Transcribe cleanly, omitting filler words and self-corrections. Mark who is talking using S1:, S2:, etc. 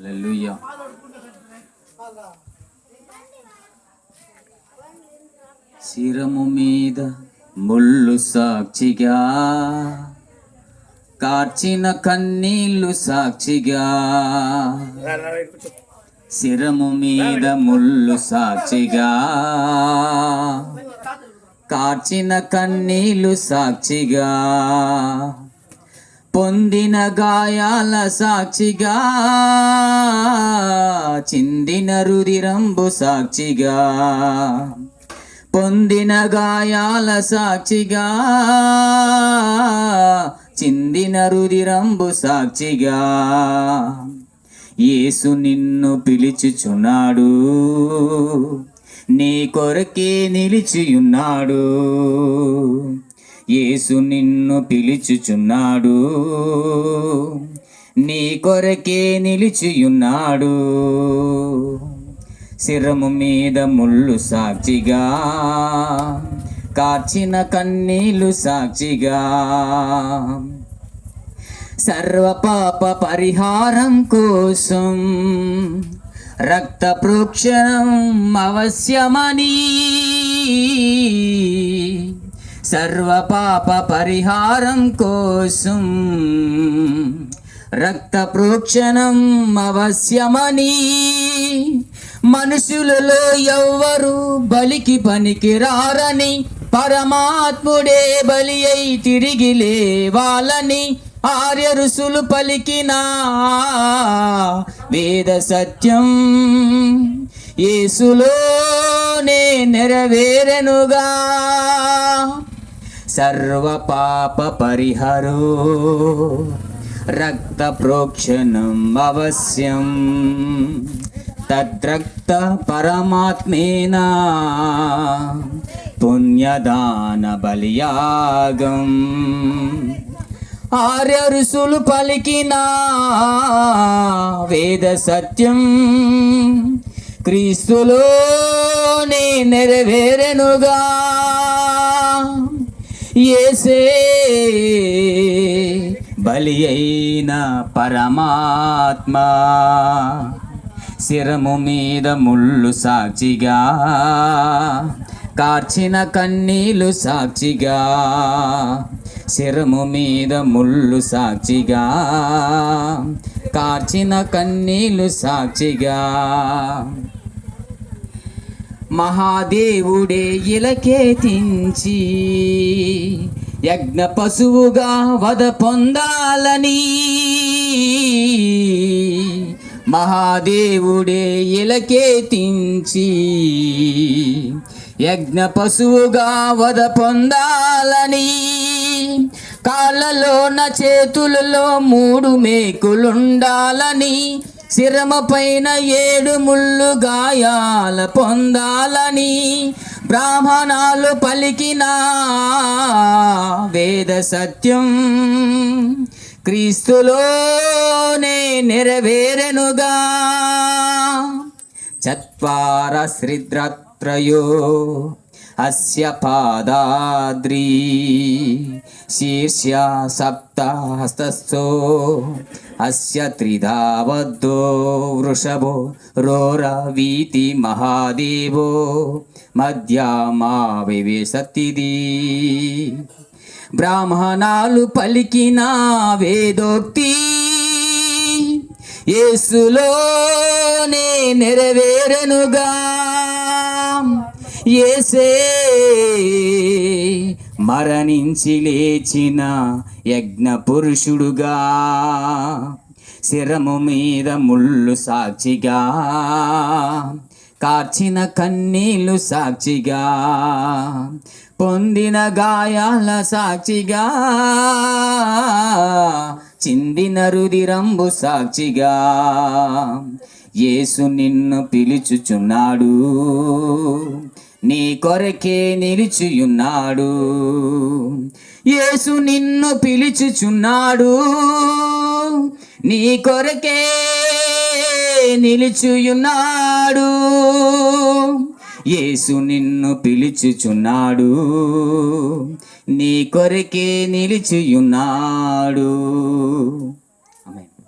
S1: హల్లెలూయా. శిరము మీద ముళ్ళు సాక్షిగా, కార్చిన కన్నీళ్ళు సాక్షిగా. శిరము మీద ముళ్ళు సాక్షిగా, కార్చిన కన్నీళ్ళు సాక్షిగా. పొందిన గాయాల సాక్షిగా, చిందిన రుధిరంబు సాక్షిగా. పొందిన గాయాల సాక్షిగా, చిందిన రుధిరంబు సాక్షిగా. యేసు నిన్ను పిలుచుచున్నాడు, నీ కొరకే నిలిచియున్నాడు. యేసు నిన్ను పిలుచుచున్నాడు, నీ కొరకే నిలిచియున్నాడు. శిరము మీద ముళ్ళు సాక్షిగా, కార్చిన కన్నీళ్ళు సాక్షిగా. సర్వ పాప పరిహారం కోసం రక్త ప్రోక్షణం అవశ్యమని, సర్వ పాప పరిహారం కోసం రక్త ప్రోక్షణం అవశ్యమని. మనుషులలో ఎవ్వరు బలికి పనికి రారని, పరమాత్ముడే బలి అయి తిరిగి లేవాలని ఆర్య ఋషులు పలికిన వేద సత్యం యేసులోనే నెరవేరెనుగా. సర్వ పాప పరిహరో రక్త ప్రోక్షణం అవశ్యం, తద్రక్త పరమాత్మేనా పుణ్యదాన బలియాగం. ఆర్య ఋషులు పలికిన వేద సత్యం క్రీస్తులోనే నెరవేరెనుగా. యేసే బలి అయిన పరమాత్మ, శిరము మీద ముళ్ళు సాక్షిగా, కార్చిన కన్నీళ్ళు సాక్షిగా. శిరము మీద ముళ్ళు సాక్షిగా, కార్చిన కన్నీళ్ళు సాక్షిగా. మహాదేవుడే ఇలకేతించి యజ్ఞ పశువుగా వధ పొందాలని, మహాదేవుడే ఇలకేతించి యజ్ఞ పశువుగా వధ పొందాలని. కాళ్ళలోన చేతులలో 3 మేకులుండాలని, శిరమ పైన 7 ముళ్ళు గాయాల పొందాలని బ్రాహ్మణాలు పలికిన వేద సత్యం క్రీస్తులోనే నెరవేరెనుగా. చత్వార శ్రీద్రత్రయో అస్య పాదాద్రి, శీర్ష్య సప్తహస్తస్థో అస్య త్రిధావద్దో వృషభో రోరవీతి మహాదేవో మధ్యమా వివేశతిది. బ్రాహ్మణాలు పలికిన వేదోక్తి యేసులోనే నెరవేరెనుగా. యేసే మరణించి లేచిన యజ్ఞ పురుషుడుగా, శిరము మీద ముళ్ళు సాక్షిగా, కార్చిన కన్నీళ్ళు సాక్షిగా. పొందిన గాయాల సాక్షిగా, చిందిన రుధిరంబు సాక్షిగా. యేసు నిన్ను పిలుచుచున్నాడు, నీ కొరకే నిలిచియున్నాడు. యేసు నిన్ను పిలుచుచున్నాడు, నీ కొరకే నిలిచియున్నాడు. యేసు నిన్ను పిలుచుచున్నాడు, నీ కొరకే నిలిచియున్నాడు.